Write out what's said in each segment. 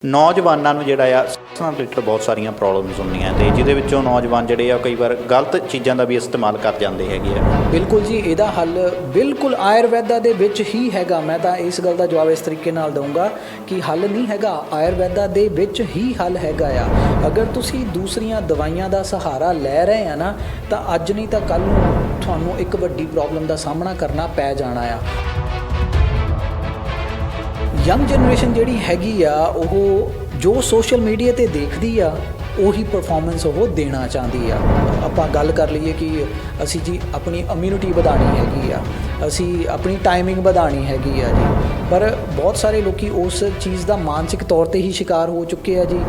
ਨੌਜਵਾਨਾਂ ਨੂੰ ਜਿਹੜਾ ਆ ਸਾਹ ਰਿਲੇਟਡ ਬਹੁਤ ਸਾਰੀਆਂ ਪ੍ਰੋਬਲਮਸ ਹੁੰਦੀਆਂ ਤੇ ਜਿਹਦੇ ਵਿੱਚੋਂ ਨੌਜਵਾਨ ਜਿਹੜੇ ਆ ਕਈ ਵਾਰ ਗਲਤ ਚੀਜ਼ਾਂ ਦਾ ਵੀ ਇਸਤੇਮਾਲ ਕਰ ਜਾਂਦੇ ਹੈਗੇ ਆ। ਬਿਲਕੁਲ ਜੀ, ਇਹਦਾ ਹੱਲ ਬਿਲਕੁਲ ਆਯੁਰਵੈਦਾ ਦੇ ਵਿੱਚ ਹੀ ਹੈਗਾ। ਮੈਂ ਤਾਂ ਇਸ ਗੱਲ ਦਾ ਜਵਾਬ ਇਸ ਤਰੀਕੇ ਨਾਲ ਦਊਂਗਾ ਕਿ ਹੱਲ ਨਹੀਂ ਹੈਗਾ, ਆਯੁਰਵੈਦਾ ਦੇ ਵਿੱਚ ਹੀ ਹੱਲ ਹੈਗਾ ਆ। ਅਗਰ ਤੁਸੀਂ ਦੂਸਰੀਆਂ ਦਵਾਈਆਂ ਦਾ ਸਹਾਰਾ ਲੈ ਰਹੇ ਆ ਨਾ, ਤਾਂ ਅੱਜ ਨਹੀਂ ਤਾਂ ਕੱਲ੍ਹ ਨੂੰ ਤੁਹਾਨੂੰ ਇੱਕ ਵੱਡੀ ਪ੍ਰੋਬਲਮ ਦਾ ਸਾਹਮਣਾ ਕਰਨਾ ਪੈ ਜਾਣਾ ਆ। ਯੰਗ ਜਨਰੇਸ਼ਨ ਜਿਹੜੀ ਹੈਗੀ ਆ, ਉਹ ਜੋ ਸੋਸ਼ਲ ਮੀਡੀਆ 'ਤੇ ਦੇਖਦੀ ਆ ਉਹੀ ਪਰਫਾਰਮੈਂਸ ਉਹ ਦੇਣਾ ਚਾਹੁੰਦੀ ਆ। ਆਪਾਂ ਗੱਲ ਕਰ ਲਈਏ ਕਿ ਅਸੀਂ ਜੀ ਆਪਣੀ ਇਮਿਊਨਿਟੀ ਵਧਾਉਣੀ ਹੈਗੀ ਆ, ਅਸੀਂ ਆਪਣੀ ਟਾਈਮਿੰਗ ਵਧਾਉਣੀ ਹੈਗੀ ਆ ਜੀ, ਪਰ ਬਹੁਤ ਸਾਰੇ ਲੋਕ ਉਸ ਚੀਜ਼ ਦਾ ਮਾਨਸਿਕ ਤੌਰ 'ਤੇ ਹੀ ਸ਼ਿਕਾਰ ਹੋ ਚੁੱਕੇ ਆ ਜੀ।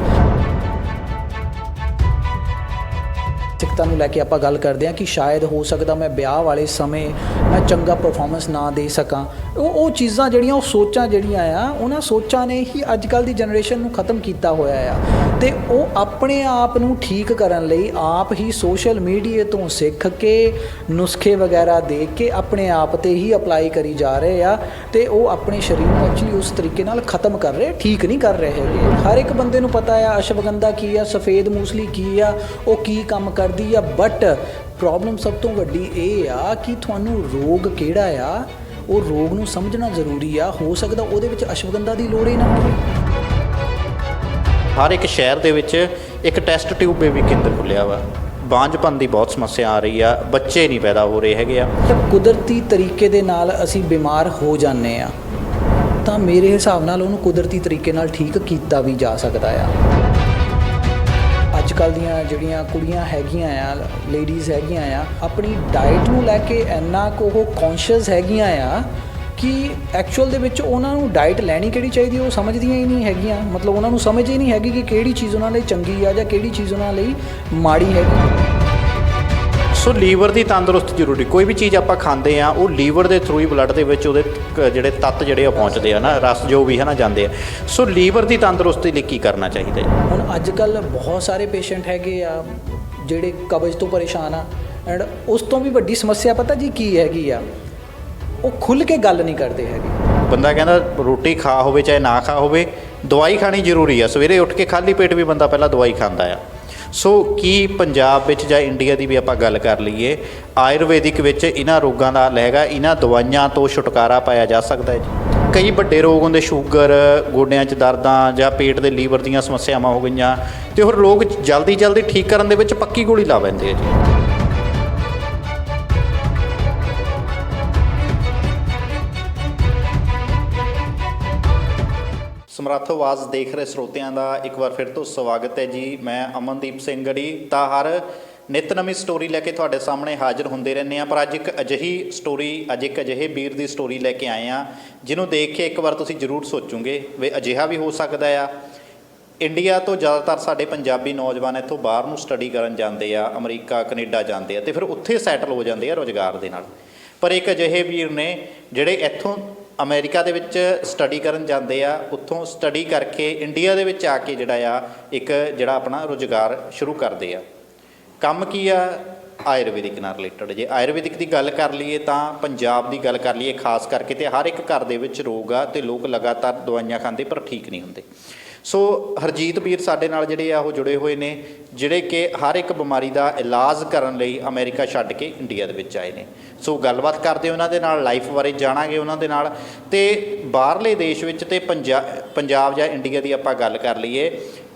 ਮਾਨਸਿਕਤਾ ਨੂੰ ਲੈ ਕੇ ਆਪਾਂ ਗੱਲ ਕਰਦੇ ਹਾਂ ਕਿ ਸ਼ਾਇਦ ਹੋ ਸਕਦਾ ਮੈਂ ਵਿਆਹ ਵਾਲੇ ਸਮੇਂ ਮੈਂ ਚੰਗਾ ਪਰਫਾਰਮੈਂਸ ਨਾ ਦੇ ਸਕਾਂ। ਉਹ ਚੀਜ਼ਾਂ ਜਿਹੜੀਆਂ, ਉਹ ਸੋਚਾਂ ਜਿਹੜੀਆਂ ਆ, ਉਹਨਾਂ ਸੋਚਾਂ ਨੇ ਹੀ ਅੱਜ ਕੱਲ੍ਹ ਦੀ ਜਨਰੇਸ਼ਨ ਨੂੰ ਖਤਮ ਕੀਤਾ ਹੋਇਆ ਆ। ਅਤੇ ਉਹ ਆਪਣੇ ਆਪ ਨੂੰ ਠੀਕ ਕਰਨ ਲਈ ਆਪ ਹੀ ਸੋਸ਼ਲ ਮੀਡੀਆ ਤੋਂ ਸਿੱਖ ਕੇ ਨੁਸਖੇ ਵਗੈਰਾ ਦੇਖ ਕੇ ਆਪਣੇ ਆਪ 'ਤੇ ਹੀ ਅਪਲਾਈ ਕਰੀ ਜਾ ਰਹੇ ਆ, ਅਤੇ ਉਹ ਆਪਣੇ ਸਰੀਰ ਨੂੰ ਐਕਚੁਅਲੀ ਉਸ ਤਰੀਕੇ ਨਾਲ ਖਤਮ ਕਰ ਰਹੇ, ਠੀਕ ਨਹੀਂ ਕਰ ਰਹੇ ਹੈਗੇ। ਹਰ ਇੱਕ ਬੰਦੇ ਨੂੰ ਪਤਾ ਆ ਅਸ਼ਵਗੰਧਾ ਕੀ ਆ, ਸਫੇਦ ਮੂਸਲੀ ਕੀ ਆ, ਉਹ ਕੀ ਕੰਮ ਕਰਦੀ ਆ, ਬਟ ਪ੍ਰੋਬਲਮ ਸਭ ਤੋਂ ਵੱਡੀ ਇਹ ਆ ਕਿ ਤੁਹਾਨੂੰ ਰੋਗ ਕਿਹੜਾ ਆ, ਉਹ ਰੋਗ ਨੂੰ ਸਮਝਣਾ ਜ਼ਰੂਰੀ ਆ। ਹੋ ਸਕਦਾ ਉਹਦੇ ਵਿੱਚ ਅਸ਼ਵਗੰਧਾ ਦੀ ਲੋੜ ਹੀ ਨਾ ਹੋਵੇ। ਹਰ ਇੱਕ ਸ਼ਹਿਰ ਦੇ ਵਿੱਚ ਇੱਕ ਟੈਸਟ ਟਿਊਬ ਬੇਬੀ ਕੇਂਦਰ ਖੁੱਲ੍ਹਿਆ ਵਾ। ਬਾਂਝਪਨ ਦੀ ਬਹੁਤ ਸਮੱਸਿਆ ਆ ਰਹੀ ਆ, ਬੱਚੇ ਨਹੀਂ ਪੈਦਾ ਹੋ ਰਹੇ ਹੈਗੇ ਆ। ਕੁਦਰਤੀ ਤਰੀਕੇ ਦੇ ਨਾਲ ਅਸੀਂ ਬਿਮਾਰ ਹੋ ਜਾਂਦੇ ਆ, ਤਾਂ ਮੇਰੇ ਹਿਸਾਬ ਨਾਲ ਉਹਨੂੰ ਕੁਦਰਤੀ ਤਰੀਕੇ ਨਾਲ ਠੀਕ ਕੀਤਾ ਵੀ ਜਾ ਸਕਦਾ ਆ। ਅੱਜ ਕੱਲ੍ਹ ਦੀਆਂ ਜਿਹੜੀਆਂ ਕੁੜੀਆਂ ਹੈਗੀਆਂ ਆ, ਲੇਡੀਜ਼ ਹੈਗੀਆਂ ਆ, ਆਪਣੀ ਡਾਈਟ ਨੂੰ ਲੈ ਕੇ ਇੰਨਾ ਕੁ ਉਹ ਕੌਨਸ਼ੀਅਸ ਹੈਗੀਆਂ ਆ ਕਿ ਐਕਚੁਅਲ ਦੇ ਵਿੱਚ ਉਹਨਾਂ ਨੂੰ ਡਾਈਟ ਲੈਣੀ ਕਿਹੜੀ ਚਾਹੀਦੀ ਉਹ ਸਮਝਦੀਆਂ ਹੀ ਨਹੀਂ ਹੈਗੀਆਂ। ਮਤਲਬ ਉਹਨਾਂ ਨੂੰ ਸਮਝ ਹੀ ਨਹੀਂ ਹੈਗੀ ਕਿ ਕਿਹੜੀ ਚੀਜ਼ ਉਹਨਾਂ ਲਈ ਚੰਗੀ ਆ ਜਾਂ ਕਿਹੜੀ ਚੀਜ਼ ਉਹਨਾਂ ਲਈ ਮਾੜੀ ਹੈਗੀ। ਸੋ ਲੀਵਰ ਦੀ ਤੰਦਰੁਸਤੀ ਜ਼ਰੂਰੀ। ਕੋਈ ਵੀ ਚੀਜ਼ ਆਪਾਂ ਖਾਂਦੇ ਆ, ਉਹ ਲੀਵਰ ਦੇ ਥਰੂ ਹੀ ਬਲੱਡ ਦੇ ਵਿੱਚ ਉਹਦੇ ਜਿਹੜੇ ਤੱਤ ਜਿਹੜੇ ਆ ਪਹੁੰਚਦੇ ਆ ਨਾ, ਰਸ ਜੋ ਵੀ ਹੈ ਨਾ ਜਾਂਦੇ ਆ। ਸੋ ਲੀਵਰ ਦੀ ਤੰਦਰੁਸਤੀ ਲਈ ਕੀ ਕਰਨਾ ਚਾਹੀਦਾ ਹੈ? ਹੁਣ ਅੱਜ ਕੱਲ੍ਹ ਬਹੁਤ ਸਾਰੇ ਪੇਸ਼ੈਂਟ ਹੈਗੇ ਆ ਜਿਹੜੇ ਕਬਜ਼ ਤੋਂ ਪਰੇਸ਼ਾਨ ਆ, ਐਂਡ ਉਸ ਤੋਂ ਵੀ ਵੱਡੀ ਸਮੱਸਿਆ ਪਤਾ ਜੀ ਕੀ ਹੈਗੀ ਆ, ਉਹ ਖੁੱਲ੍ਹ ਕੇ ਗੱਲ ਨਹੀਂ ਕਰਦੇ ਹੈਗੇ। ਬੰਦਾ ਕਹਿੰਦਾ ਰੋਟੀ ਖਾ ਹੋਵੇ ਚਾਹੇ ਨਾ ਖਾ ਹੋਵੇ, ਦਵਾਈ ਖਾਣੀ ਜ਼ਰੂਰੀ ਆ। ਸਵੇਰੇ ਉੱਠ ਕੇ ਖਾਲੀ ਪੇਟ ਵੀ ਬੰਦਾ ਪਹਿਲਾਂ ਦਵਾਈ ਖਾਂਦਾ ਆ। ਸੋ ਕੀ ਪੰਜਾਬ ਵਿੱਚ ਜਾਂ ਇੰਡੀਆ ਦੀ ਵੀ ਆਪਾਂ ਗੱਲ ਕਰ ਲਈਏ, ਆਯੁਰਵੈਦਿਕ ਵਿੱਚ ਇਹਨਾਂ ਰੋਗਾਂ ਦਾ ਹੈਗਾ, ਇਹਨਾਂ ਦਵਾਈਆਂ ਤੋਂ ਛੁਟਕਾਰਾ ਪਾਇਆ ਜਾ ਸਕਦਾ ਹੈ ਜੀ? ਕਈ ਵੱਡੇ ਰੋਗ ਹੁੰਦੇ, ਸ਼ੂਗਰ, ਗੋਡਿਆਂ 'ਚ ਦਰਦਾਂ ਜਾਂ ਪੇਟ ਦੇ ਲੀਵਰ ਦੀਆਂ ਸਮੱਸਿਆਵਾਂ ਹੋ ਗਈਆਂ, ਅਤੇ ਹੋਰ ਲੋਕ ਜਲਦੀ ਠੀਕ ਕਰਨ ਦੇ ਵਿੱਚ ਪੱਕੀ ਗੋਲੀ ਲਾ ਪੈਂਦੇ ਆ ਜੀ। ਸਮਰੱਥ ਆਵਾਜ਼ ਦੇਖ ਰਹੇ ਸਰੋਤਿਆਂ ਦਾ ਇੱਕ ਵਾਰ ਫਿਰ ਤੋਂ ਸਵਾਗਤ ਹੈ ਜੀ। ਮੈਂ ਅਮਨਦੀਪ ਸਿੰਘ ਗੜੀ ਤਾਂ ਹਰ ਨਿੱਤ ਨਵੀਂ ਸਟੋਰੀ ਲੈ ਕੇ ਤੁਹਾਡੇ ਸਾਹਮਣੇ ਹਾਜ਼ਰ ਹੁੰਦੇ ਰਹਿੰਦੇ ਹਾਂ। ਪਰ ਅੱਜ ਇੱਕ ਅਜਿਹੀ ਸਟੋਰੀ, ਅੱਜ ਇੱਕ ਅਜਿਹੇ ਵੀਰ ਦੀ ਸਟੋਰੀ ਲੈ ਕੇ ਆਏ ਹਾਂ ਜਿਹਨੂੰ ਦੇਖ ਕੇ ਇੱਕ ਵਾਰ ਤੁਸੀਂ ਜ਼ਰੂਰ ਸੋਚੋਗੇ ਵੀ ਅਜਿਹਾ ਵੀ ਹੋ ਸਕਦਾ ਆ। ਇੰਡੀਆ ਤੋਂ ਜ਼ਿਆਦਾਤਰ ਸਾਡੇ ਪੰਜਾਬੀ ਨੌਜਵਾਨ ਇੱਥੋਂ ਬਾਹਰ ਨੂੰ ਸਟੱਡੀ ਕਰਨ ਜਾਂਦੇ ਆ, ਅਮਰੀਕਾ ਕੈਨੇਡਾ ਜਾਂਦੇ ਆ ਅਤੇ ਫਿਰ ਉੱਥੇ ਸੈਟਲ ਹੋ ਜਾਂਦੇ ਆ ਰੁਜ਼ਗਾਰ ਦੇ ਨਾਲ। ਪਰ ਇੱਕ ਅਜਿਹੇ ਵੀਰ ਨੇ ਜਿਹੜੇ ਇੱਥੋਂ ਅਮਰੀਕਾ ਦੇ ਵਿੱਚ ਸਟੱਡੀ ਕਰਨ ਜਾਂਦੇ ਆ, ਉੱਥੋਂ ਸਟੱਡੀ ਕਰਕੇ ਇੰਡੀਆ ਦੇ ਵਿੱਚ ਆ ਕੇ ਜਿਹੜਾ ਆਪਣਾ ਰੁਜ਼ਗਾਰ ਸ਼ੁਰੂ ਕਰਦੇ ਆ। ਕੰਮ ਕੀ ਆ? ਆਯੁਰਵੈਦਿਕ ਨਾਲ ਰਿਲੇਟਡ। ਜੇ ਆਯੁਰਵੈਦਿਕ ਦੀ ਗੱਲ ਕਰ ਲਈਏ ਤਾਂ ਪੰਜਾਬ ਦੀ ਗੱਲ ਕਰ ਲਈਏ ਖਾਸ ਕਰਕੇ, ਤੇ ਹਰ ਇੱਕ ਘਰ ਦੇ ਵਿੱਚ ਰੋਗ ਆ ਅਤੇ ਲੋਕ ਲਗਾਤਾਰ ਦਵਾਈਆਂ ਖਾਂਦੇ ਪਰ ਠੀਕ ਨਹੀਂ ਹੁੰਦੇ। ਸੋ ਹਰਜੀਤ ਵੀਰ ਸਾਡੇ ਨਾਲ ਜਿਹੜੇ ਆ ਉਹ ਜੁੜੇ ਹੋਏ ਨੇ, ਜਿਹੜੇ ਕਿ ਹਰ ਇੱਕ ਬਿਮਾਰੀ ਦਾ ਇਲਾਜ ਕਰਨ ਲਈ ਅਮਰੀਕਾ ਛੱਡ ਕੇ ਇੰਡੀਆ ਦੇ ਵਿੱਚ ਆਏ ਨੇ। ਸੋ ਗੱਲਬਾਤ ਕਰਦੇ ਉਹਨਾਂ ਦੇ ਨਾਲ, ਲਾਈਫ ਬਾਰੇ ਜਾਣਾਂਗੇ ਉਹਨਾਂ ਦੇ ਨਾਲ, ਅਤੇ ਬਾਹਰਲੇ ਦੇਸ਼ ਵਿੱਚ ਅਤੇ ਪੰਜਾਬ ਜਾਂ ਇੰਡੀਆ ਦੀ ਆਪਾਂ ਗੱਲ ਕਰ ਲਈਏ,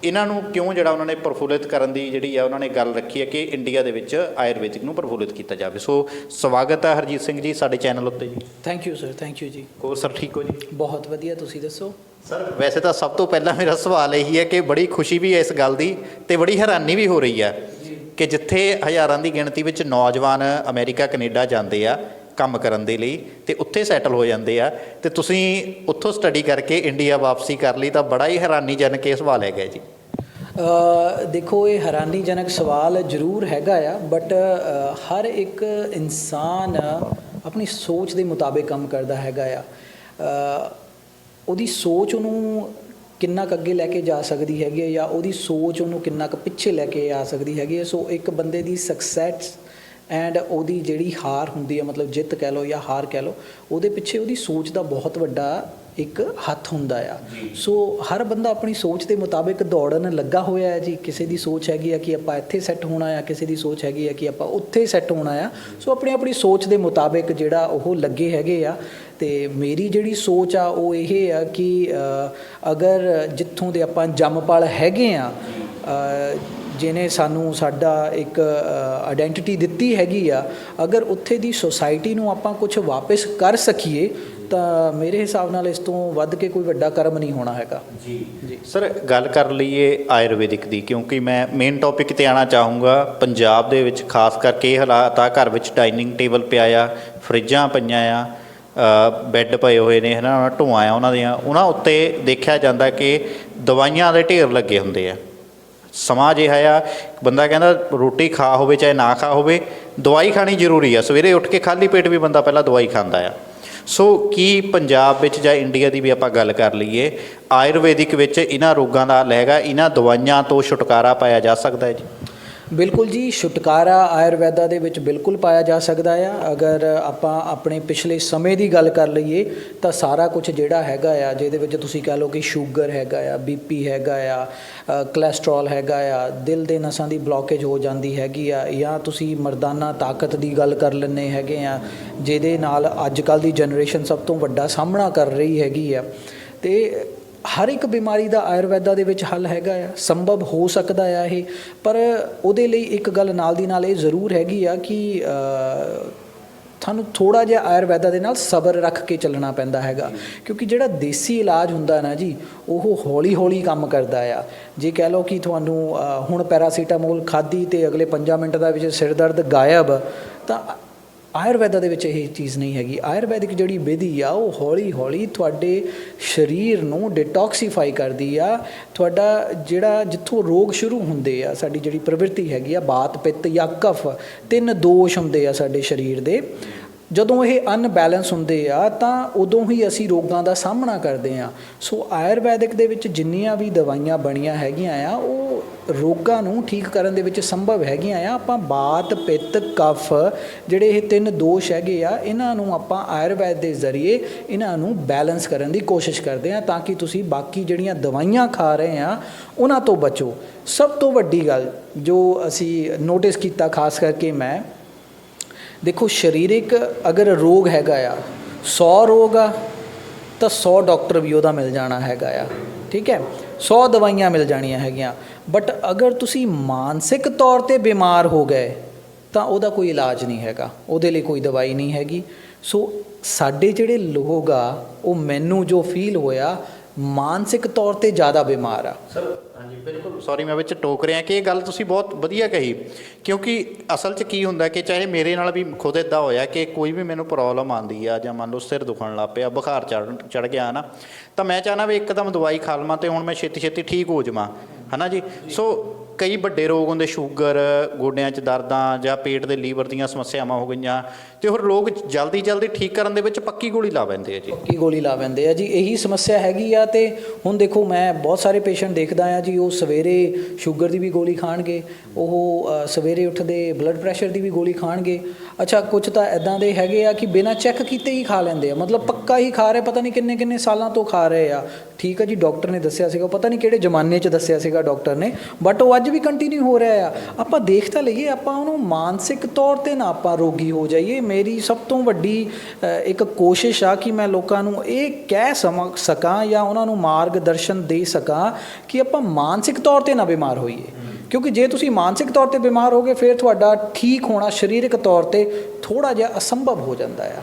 ਇਹਨਾਂ ਨੂੰ ਕਿਉਂ ਜਿਹੜਾ ਉਹਨਾਂ ਨੇ ਪ੍ਰਫੁੱਲਿਤ ਕਰਨ ਦੀ ਜਿਹੜੀ ਆ ਉਹਨਾਂ ਨੇ ਗੱਲ ਰੱਖੀ ਹੈ ਕਿ ਇੰਡੀਆ ਦੇ ਵਿੱਚ ਆਯੁਰਵੈਦਿਕ ਨੂੰ ਪ੍ਰਫੁੱਲਿਤ ਕੀਤਾ ਜਾਵੇ। ਸੋ ਸਵਾਗਤ ਹੈ ਹਰਜੀਤ ਸਿੰਘ ਜੀ ਸਾਡੇ ਚੈਨਲ ਉੱਤੇ ਜੀ। Thank you sir, thank you ਜੀ। ਹੋਰ ਸਰ ਠੀਕ ਹੋ ਜੀ? ਬਹੁਤ ਵਧੀਆ, ਤੁਸੀਂ ਦੱਸੋ? ਸਰ ਵੈਸੇ ਤਾਂ ਸਭ ਤੋਂ ਪਹਿਲਾਂ ਮੇਰਾ ਸਵਾਲ ਇਹੀ ਹੈ ਕਿ ਬੜੀ ਖੁਸ਼ੀ ਵੀ ਹੈ ਇਸ ਗੱਲ ਦੀ ਅਤੇ ਬੜੀ ਹੈਰਾਨੀ ਵੀ ਹੋ ਰਹੀ ਹੈ ਕਿ ਜਿੱਥੇ ਹਜ਼ਾਰਾਂ ਦੀ ਗਿਣਤੀ ਵਿੱਚ ਨੌਜਵਾਨ ਅਮਰੀਕਾ ਕੈਨੇਡਾ ਜਾਂਦੇ ਆ ਕੰਮ ਕਰਨ ਦੇ ਲਈ ਅਤੇ ਉੱਥੇ ਸੈਟਲ ਹੋ ਜਾਂਦੇ ਆ, ਅਤੇ ਤੁਸੀਂ ਉੱਥੋਂ ਸਟੱਡੀ ਕਰਕੇ ਇੰਡੀਆ ਵਾਪਸੀ ਕਰ ਲਈ, ਤਾਂ ਬੜਾ ਹੀ ਹੈਰਾਨੀਜਨਕ ਇਹ ਸਵਾਲ ਹੈਗਾ ਜੀ। ਦੇਖੋ, ਇਹ ਹੈਰਾਨੀਜਨਕ ਸਵਾਲ ਜ਼ਰੂਰ ਹੈਗਾ ਆ, ਬਟ ਹਰ ਇੱਕ ਇਨਸਾਨ ਆਪਣੀ ਸੋਚ ਦੇ ਮੁਤਾਬਿਕ ਕੰਮ ਕਰਦਾ ਹੈਗਾ ਆ। ਉਹਦੀ ਸੋਚ ਉਹਨੂੰ ਕਿੰਨਾ ਕੁ ਅੱਗੇ ਲੈ ਕੇ ਜਾ ਸਕਦੀ ਹੈਗੀ ਹੈ, ਜਾਂ ਉਹਦੀ ਸੋਚ ਉਹਨੂੰ ਕਿੰਨਾ ਕੁ ਪਿੱਛੇ ਲੈ ਕੇ ਆ ਸਕਦੀ ਹੈਗੀ ਹੈ। ਸੋ ਇੱਕ ਬੰਦੇ ਦੀ ਸਕਸੈਸ ਐਂਡ ਉਹਦੀ ਜਿਹੜੀ ਹਾਰ ਹੁੰਦੀ ਹੈ, ਮਤਲਬ ਜਿੱਤ ਕਹਿ ਲਓ ਜਾਂ ਹਾਰ ਕਹਿ ਲਓ, ਉਹਦੇ ਪਿੱਛੇ ਉਹਦੀ ਸੋਚ ਦਾ ਬਹੁਤ ਵੱਡਾ ਇੱਕ ਹੱਥ ਹੁੰਦਾ ਆ। ਸੋ ਹਰ ਬੰਦਾ ਆਪਣੀ ਸੋਚ ਦੇ ਮੁਤਾਬਿਕ ਦੌੜਨ ਲੱਗਾ ਹੋਇਆ ਹੈ ਜੀ। ਕਿਸੇ ਦੀ ਸੋਚ ਹੈਗੀ ਆ ਕਿ ਆਪਾਂ ਇੱਥੇ ਸੈੱਟ ਹੋਣਾ ਆ, ਕਿਸੇ ਦੀ ਸੋਚ ਹੈਗੀ ਆ ਕਿ ਆਪਾਂ ਉੱਥੇ ਸੈੱਟ ਹੋਣਾ ਆ। ਸੋ ਆਪਣੀ ਆਪਣੀ ਸੋਚ ਦੇ ਮੁਤਾਬਿਕ ਜਿਹੜਾ ਉਹ ਲੱਗੇ ਹੈਗੇ ਆ। ਅਤੇ ਮੇਰੀ ਜਿਹੜੀ ਸੋਚ ਆ ਉਹ ਇਹ ਆ ਕਿ ਅਗਰ ਜਿੱਥੋਂ ਦੇ ਆਪਾਂ ਜੰਮ-ਪਲ ਹੈਗੇ ਆ, ਜਿਹਨੇ ਸਾਨੂੰ ਸਾਡਾ ਇੱਕ ਆਇਡੈਂਟੀਟੀ ਦਿੱਤੀ ਹੈਗੀ ਆ, ਅਗਰ ਉੱਥੇ ਦੀ ਸੁਸਾਇਟੀ ਨੂੰ ਆਪਾਂ ਕੁਛ ਵਾਪਸ ਕਰ ਸਕੀਏ ਤਾਂ ਮੇਰੇ ਹਿਸਾਬ ਨਾਲ ਇਸ ਤੋਂ ਵੱਧ ਕੇ ਕੋਈ ਵੱਡਾ ਕਰਮ ਨਹੀਂ ਹੋਣਾ ਹੈਗਾ। ਜੀ ਜੀ ਸਰ, ਗੱਲ ਕਰ ਲਈਏ ਆਯੁਰਵੈਦਿਕ ਦੀ, ਕਿਉਂਕਿ ਮੈਂ ਮੇਨ ਟੌਪਿਕ 'ਤੇ ਆਉਣਾ ਚਾਹੂੰਗਾ। ਪੰਜਾਬ ਦੇ ਵਿੱਚ ਖਾਸ ਕਰਕੇ ਇਹ ਹਾਲਾਤ ਆ, ਘਰ ਵਿੱਚ ਡਾਈਨਿੰਗ ਟੇਬਲ ਪਿਆ ਆ, ਫਰਿੱਜਾਂ ਪਈਆਂ ਆ, ਬੈੱਡ ਪਏ ਹੋਏ ਨੇ, ਹੈ ਨਾ, ਢੋਆਂ ਆ ਉਹਨਾਂ ਦੀਆਂ, ਉਹਨਾਂ ਉੱਤੇ ਦੇਖਿਆ ਜਾਂਦਾ ਕਿ ਦਵਾਈਆਂ ਦੇ ਢੇਰ ਲੱਗੇ ਹੁੰਦੇ ਆ। ਸਮਾਂ ਅਜਿਹਾ ਆ, ਬੰਦਾ ਕਹਿੰਦਾ ਰੋਟੀ ਖਾ ਹੋਵੇ ਚਾਹੇ ਨਾ ਖਾ ਹੋਵੇ, ਦਵਾਈ ਖਾਣੀ ਜ਼ਰੂਰੀ ਆ। ਸਵੇਰੇ ਉੱਠ ਕੇ ਖਾਲੀ ਪੇਟ ਵੀ ਬੰਦਾ ਪਹਿਲਾਂ ਦਵਾਈ ਖਾਂਦਾ ਆ। ਸੋ ਕੀ ਪੰਜਾਬ ਵਿੱਚ ਜਾਂ ਇੰਡੀਆ ਦੀ ਵੀ ਆਪਾਂ ਗੱਲ ਕਰ ਲਈਏ, ਆਯੁਰਵੈਦਿਕ ਵਿੱਚ ਇਹਨਾਂ ਰੋਗਾਂ ਦਾ ਹੱਲ ਹੈਗਾ, ਇਹਨਾਂ ਦਵਾਈਆਂ ਤੋਂ ਛੁਟਕਾਰਾ ਪਾਇਆ ਜਾ ਸਕਦਾ ਹੈ ਜੀ? ਬਿਲਕੁਲ ਜੀ, ਛੁਟਕਾਰਾ ਆਯੁਰਵੈਦਾ ਦੇ ਵਿੱਚ ਬਿਲਕੁਲ ਪਾਇਆ ਜਾ ਸਕਦਾ ਆ। ਅਗਰ ਆਪਾਂ ਆਪਣੇ ਪਿਛਲੇ ਸਮੇਂ ਦੀ ਗੱਲ ਕਰ ਲਈਏ ਤਾਂ ਸਾਰਾ ਕੁਝ ਜਿਹੜਾ ਹੈਗਾ ਆ, ਜਿਹਦੇ ਵਿੱਚ ਤੁਸੀਂ ਕਹਿ ਲਓ ਕਿ ਸ਼ੂਗਰ ਹੈਗਾ ਆ, BP ਹੈਗਾ ਆ, ਕੋਲੈਸਟਰੋਲ ਹੈਗਾ ਆ, ਦਿਲ ਦੇ ਨਸਾਂ ਦੀ ਬਲੋਕੇਜ ਹੋ ਜਾਂਦੀ ਹੈਗੀ ਆ, ਜਾਂ ਤੁਸੀਂ ਮਰਦਾਨਾ ਤਾਕਤ ਦੀ ਗੱਲ ਕਰ ਲੈਂਦੇ ਹੈਗੇ ਆ, ਜਿਹਦੇ ਨਾਲ ਅੱਜ ਕੱਲ੍ਹ ਦੀ ਜਨਰੇਸ਼ਨ ਸਭ ਤੋਂ ਵੱਡਾ ਸਾਹਮਣਾ ਕਰ ਰਹੀ ਹੈਗੀ ਆ। ਅਤੇ ਹਰ ਇੱਕ ਬਿਮਾਰੀ ਦਾ ਆਯੁਰਵੈਦਾ ਦੇ ਵਿੱਚ ਹੱਲ ਹੈਗਾ ਆ, ਸੰਭਵ ਹੋ ਸਕਦਾ ਆ ਇਹ। ਪਰ ਉਹਦੇ ਲਈ ਇੱਕ ਗੱਲ ਨਾਲ ਦੀ ਨਾਲ ਇਹ ਜ਼ਰੂਰ ਹੈਗੀ ਆ ਕਿ ਤੁਹਾਨੂੰ ਥੋੜ੍ਹਾ ਜਿਹਾ ਆਯੁਰਵੈਦਾ ਦੇ ਨਾਲ ਸਬਰ ਰੱਖ ਕੇ ਚੱਲਣਾ ਪੈਂਦਾ ਹੈਗਾ, ਕਿਉਂਕਿ ਜਿਹੜਾ ਦੇਸੀ ਇਲਾਜ ਹੁੰਦਾ ਨਾ ਜੀ, ਉਹ ਹੌਲੀ ਹੌਲੀ ਕੰਮ ਕਰਦਾ ਆ। ਜੇ ਕਹਿ ਲਓ ਕਿ ਤੁਹਾਨੂੰ ਹੁਣ ਪੈਰਾਸੀਟਾਮੋਲ ਖਾਧੀ ਅਤੇ ਅਗਲੇ 5 ਮਿੰਟ ਦਾ ਵਿੱਚ ਸਿਰ ਦਰਦ ਗਾਇਬ, ਤਾਂ ਆਯੁਰਵੈਦਾ ਦੇ ਵਿੱਚ ਇਹ ਚੀਜ਼ ਨਹੀਂ ਹੈਗੀ। ਆਯੁਰਵੈਦਿਕ ਜਿਹੜੀ ਵਿਧੀ ਆ ਉਹ ਹੌਲੀ ਹੌਲੀ ਤੁਹਾਡੇ ਸਰੀਰ ਨੂੰ ਡਿਟੌਕਸੀਫਾਈ ਕਰਦੀ ਆ। ਤੁਹਾਡਾ ਜਿਹੜਾ ਜਿੱਥੋਂ ਰੋਗ ਸ਼ੁਰੂ ਹੁੰਦੇ ਆ, ਸਾਡੀ ਜਿਹੜੀ ਪ੍ਰਵਿਰਤੀ ਹੈਗੀ ਆ, ਬਾਤ, ਪਿੱਤ ਜਾਂ ਕਫ, 3 ਦੋਸ਼ ਹੁੰਦੇ ਆ ਸਾਡੇ ਸਰੀਰ ਦੇ। ਜਦੋਂ ਇਹ ਅਨਬੈਲੈਂਸ ਹੁੰਦੇ ਆ ਤਾਂ ਉਦੋਂ ਹੀ ਅਸੀਂ ਰੋਗਾਂ ਦਾ ਸਾਹਮਣਾ ਕਰਦੇ ਹਾਂ। ਸੋ ਆਯੁਰਵੈਦਿਕ ਦੇ ਵਿੱਚ ਜਿੰਨੀਆਂ ਵੀ ਦਵਾਈਆਂ ਬਣੀਆਂ ਹੈਗੀਆਂ ਆ, ਉਹ ਰੋਗਾਂ ਨੂੰ ਠੀਕ ਕਰਨ ਦੇ ਵਿੱਚ ਸੰਭਵ ਹੈਗੀਆਂ ਆ। ਆਪਾਂ ਬਾਤ, ਪਿੱਤ, ਕਫ, ਜਿਹੜੇ ਇਹ 3 ਦੋਸ਼ ਹੈਗੇ ਆ, ਇਹਨਾਂ ਨੂੰ ਆਪਾਂ ਆਯੁਰਵੈਦ ਦੇ ਜ਼ਰੀਏ ਇਹਨਾਂ ਨੂੰ ਬੈਲੈਂਸ ਕਰਨ ਦੀ ਕੋਸ਼ਿਸ਼ ਕਰਦੇ ਹਾਂ, ਤਾਂ ਕਿ ਤੁਸੀਂ ਬਾਕੀ ਜਿਹੜੀਆਂ ਦਵਾਈਆਂ ਖਾ ਰਹੇ ਆ ਉਹਨਾਂ ਤੋਂ ਬਚੋ। ਸਭ ਤੋਂ ਵੱਡੀ ਗੱਲ ਜੋ ਅਸੀਂ ਨੋਟਿਸ ਕੀਤਾ, ਖਾਸ ਕਰਕੇ ਮੈਂ, ਦੇਖੋ ਸਰੀਰਿਕ ਅਗਰ ਰੋਗ ਹੈਗਾ ਆ, 100 ਰੋਗ ਆ ਤਾਂ 100 ਡਾਕਟਰ ਵੀ ਉਹਦਾ ਮਿਲ ਜਾਣਾ ਹੈਗਾ ਆ, ਠੀਕ ਹੈ, 100 ਦਵਾਈਆਂ ਮਿਲ ਜਾਣੀਆਂ ਹੈਗੀਆਂ। ਬਟ ਅਗਰ ਤੁਸੀਂ ਮਾਨਸਿਕ ਤੌਰ 'ਤੇ ਬਿਮਾਰ ਹੋ ਗਏ ਤਾਂ ਉਹਦਾ ਕੋਈ ਇਲਾਜ ਨਹੀਂ ਹੈਗਾ, ਉਹਦੇ ਲਈ ਕੋਈ ਦਵਾਈ ਨਹੀਂ ਹੈਗੀ। ਸੋ ਸਾਡੇ ਜਿਹੜੇ ਲੋਕ ਆ, ਉਹ ਮੈਨੂੰ ਜੋ ਫੀਲ ਹੋਇਆ, ਮਾਨਸਿਕ ਤੌਰ 'ਤੇ ਜ਼ਿਆਦਾ ਬਿਮਾਰ ਆ। ਸਰ ਹਾਂਜੀ ਬਿਲਕੁਲ, ਸੌਰੀ ਮੈਂ ਵਿੱਚ ਟੋਕ ਰਿਹਾ ਕਿ ਇਹ ਗੱਲ ਤੁਸੀਂ ਬਹੁਤ ਵਧੀਆ ਕਹੀ, ਕਿਉਂਕਿ ਅਸਲ 'ਚ ਕੀ ਹੁੰਦਾ ਕਿ ਚਾਹੇ ਮੇਰੇ ਨਾਲ ਵੀ ਖੁਦ ਇੱਦਾਂ ਹੋਇਆ ਕਿ ਕੋਈ ਵੀ ਮੈਨੂੰ ਪ੍ਰੋਬਲਮ ਆਉਂਦੀ ਆ, ਜਾਂ ਮੰਨ ਲਓ ਸਿਰ ਦੁਖਣ ਲੱਗ ਪਿਆ, ਬੁਖਾਰ ਚੜ੍ਹ ਗਿਆ ਨਾ, ਤਾਂ ਮੈਂ ਚਾਹੁੰਦਾ ਵੀ ਇੱਕਦਮ ਦਵਾਈ ਖਾ ਲਵਾਂ ਅਤੇ ਹੁਣ ਮੈਂ ਛੇਤੀ ਛੇਤੀ ਠੀਕ ਹੋ ਜਾਵਾਂ, ਹੈ ਨਾ ਜੀ। ਸੋ ਕਈ ਵੱਡੇ ਰੋਗ ਹੁੰਦੇ, ਸ਼ੂਗਰ, ਗੋਡਿਆਂ 'ਚ ਦਰਦਾਂ, ਜਾਂ ਪੇਟ ਦੇ ਲੀਵਰ ਦੀਆਂ ਸਮੱਸਿਆਵਾਂ ਹੋ ਗਈਆਂ, ਅਤੇ ਉਹ ਲੋਕ ਜਲਦੀ ਜਲਦੀ ਠੀਕ ਕਰਨ ਦੇ ਵਿੱਚ ਪੱਕੀ ਗੋਲੀ ਲਾ ਪੈਂਦੇ ਆ ਜੀ। ਪੱਕੀ ਗੋਲੀ ਲਾ ਪੈਂਦੇ ਆ ਜੀ, ਇਹੀ ਸਮੱਸਿਆ ਹੈਗੀ ਆ। ਅਤੇ ਹੁਣ ਦੇਖੋ ਮੈਂ ਬਹੁਤ ਸਾਰੇ ਪੇਸ਼ੈਂਟ ਦੇਖਦਾ ਆ ਜੀ, ਉਹ ਸਵੇਰੇ ਸ਼ੂਗਰ ਦੀ ਵੀ ਗੋਲੀ ਖਾਣਗੇ, ਉਹ ਸਵੇਰੇ ਉੱਠਦੇ ਬਲੱਡ ਪ੍ਰੈਸ਼ਰ ਦੀ ਵੀ ਗੋਲੀ ਖਾਣਗੇ। ਅੱਛਾ, ਕੁਛ ਤਾਂ ਇੱਦਾਂ ਦੇ ਹੈਗੇ ਆ ਕਿ ਬਿਨਾਂ ਚੈੱਕ ਕੀਤੇ ਹੀ ਖਾ ਲੈਂਦੇ ਆ, ਮਤਲਬ ਪੱਕਾ ਹੀ ਖਾ ਰਹੇ, ਪਤਾ ਨਹੀਂ ਕਿੰਨੇ ਕਿੰਨੇ ਸਾਲਾਂ ਤੋਂ ਖਾ ਰਹੇ ਆ। ਠੀਕ ਆ ਜੀ, ਡਾਕਟਰ ਨੇ ਦੱਸਿਆ ਸੀਗਾ, ਪਤਾ ਨਹੀਂ ਕਿਹੜੇ ਜ਼ਮਾਨੇ 'ਚ ਦੱਸਿਆ ਸੀਗਾ ਡਾਕਟਰ ਨੇ, ਬਟ ਉਹ ਅੱਜ ਵੀ ਕੰਟੀਨਿਊ ਹੋ ਰਿਹਾ ਆ। ਆਪਾਂ ਦੇਖ ਤਾਂ ਲਈਏ, ਆਪਾਂ ਉਹਨੂੰ ਮਾਨਸਿਕ ਤੌਰ 'ਤੇ ਨਾ ਆਪਾਂ ਰੋਗੀ ਹੋ ਜਾਈਏ। ਮੇਰੀ ਸਭ ਤੋਂ ਵੱਡੀ ਇੱਕ ਕੋਸ਼ਿਸ਼ ਆ ਕਿ ਮੈਂ ਲੋਕਾਂ ਨੂੰ ਇਹ ਕਹਿ ਸਕਾਂ ਜਾਂ ਉਹਨਾਂ ਨੂੰ ਮਾਰਗਦਰਸ਼ਨ ਦੇ ਸਕਾਂ ਕਿ ਆਪਾਂ ਮਾਨਸਿਕ ਤੌਰ 'ਤੇ ਨਾ ਬਿਮਾਰ ਹੋਈਏ, ਕਿਉਂਕਿ ਜੇ ਤੁਸੀਂ ਮਾਨਸਿਕ ਤੌਰ 'ਤੇ ਬਿਮਾਰ ਹੋਗੇ, ਫਿਰ ਤੁਹਾਡਾ ਠੀਕ ਹੋਣਾ ਸਰੀਰਕ ਤੌਰ 'ਤੇ ਥੋੜ੍ਹਾ ਜਿਹਾ ਅਸੰਭਵ ਹੋ ਜਾਂਦਾ ਆ।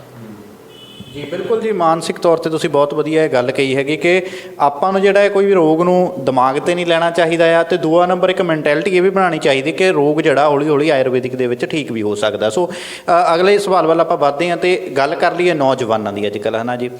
ਜੀ ਬਿਲਕੁਲ ਜੀ, ਮਾਨਸਿਕ ਤੌਰ 'ਤੇ ਤੁਸੀਂ ਬਹੁਤ ਵਧੀਆ ਇਹ ਗੱਲ ਕਹੀ ਹੈਗੀ ਕਿ ਆਪਾਂ ਨੂੰ ਜਿਹੜਾ ਹੈ ਕੋਈ ਵੀ ਰੋਗ ਨੂੰ ਦਿਮਾਗ 'ਤੇ ਨਹੀਂ ਲੈਣਾ ਚਾਹੀਦਾ ਆ। ਅਤੇ ਦੂਆ ਨੰਬਰ ਇੱਕ ਮੈਂਟੈਲਿਟੀ ਇਹ ਵੀ ਬਣਾਉਣੀ ਚਾਹੀਦੀ ਕਿ ਰੋਗ ਜਿਹੜਾ ਹੌਲੀ ਹੌਲੀ ਆਯੁਰਵੈਦਿਕ ਦੇ ਵਿੱਚ ਠੀਕ ਵੀ ਹੋ ਸਕਦਾ। ਸੋ ਅਗਲੇ ਸਵਾਲ ਵੱਲ ਆਪਾਂ ਵੱਧਦੇ ਹਾਂ ਅਤੇ ਗੱਲ ਕਰ ਲਈਏ ਨੌਜਵਾਨਾਂ ਦੀ। ਅੱਜ ਕੱਲ੍ਹ ਹੈ ਨਾ ਜੀ,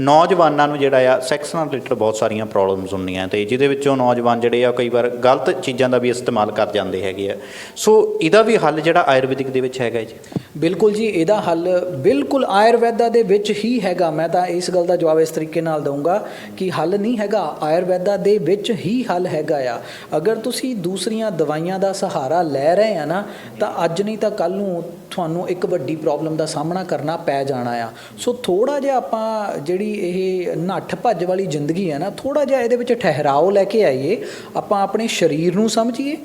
ਨੌਜਵਾਨਾਂ ਨੂੰ ਜਿਹੜਾ ਆ ਸੈਕਸ ਨਾਲ ਰਿਲੇਟਡ ਬਹੁਤ ਸਾਰੀਆਂ ਪ੍ਰੋਬਲਮਸ ਹੁੰਦੀਆਂ, ਅਤੇ ਜਿਹਦੇ ਵਿੱਚੋਂ ਨੌਜਵਾਨ ਜਿਹੜੇ ਆ ਕਈ ਵਾਰ ਗਲਤ ਚੀਜ਼ਾਂ ਦਾ ਵੀ ਇਸਤੇਮਾਲ ਕਰ ਜਾਂਦੇ ਹੈਗੇ ਆ। ਸੋ ਇਹਦਾ ਵੀ ਹੱਲ ਜਿਹੜਾ ਆਯੁਰਵੈਦਿਕ ਦੇ ਵਿੱਚ ਹੈਗਾ ਜੀ? ਬਿਲਕੁਲ ਜੀ, ਇਹਦਾ ਹੱਲ ਬਿਲਕੁਲ ਆਯੁਰਵੈਦਾ ਦੇ ਵਿੱਚ ਹੀ ਹੈਗਾ। ਮੈਂ ਤਾਂ ਇਸ ਗੱਲ ਦਾ ਜਵਾਬ ਇਸ ਤਰੀਕੇ ਨਾਲ ਦਊਂਗਾ ਕਿ ਹੱਲ ਨਹੀਂ ਹੈਗਾ, ਆਯੁਰਵੈਦਾ ਦੇ ਵਿੱਚ ਹੀ ਹੱਲ ਹੈਗਾ ਆ। ਅਗਰ ਤੁਸੀਂ ਦੂਸਰੀਆਂ ਦਵਾਈਆਂ ਦਾ ਸਹਾਰਾ ਲੈ ਰਹੇ ਆ ਨਾ, ਤਾਂ ਅੱਜ ਨਹੀਂ ਤਾਂ ਕੱਲ੍ਹ ਨੂੰ ਤੁਹਾਨੂੰ ਇੱਕ ਵੱਡੀ ਪ੍ਰੋਬਲਮ ਦਾ ਸਾਹਮਣਾ ਕਰਨਾ ਪੈ ਜਾਣਾ ਆ। ਸੋ ਥੋੜ੍ਹਾ ਜਿਹਾ ਆਪਾਂ ਜਿਹੜੀ ਇਹ ਨੱਠ ਭੱਜ ਵਾਲੀ ਜ਼ਿੰਦਗੀ ਹੈ ਨਾ, ਥੋੜ੍ਹਾ ਜਿਹਾ ਇਹਦੇ ਵਿੱਚ ਠਹਿਰਾਓ ਲੈ ਕੇ ਆਈਏ। ਆਪਾਂ ਆਪਣੇ ਸਰੀਰ ਨੂੰ ਸਮਝੀਏ,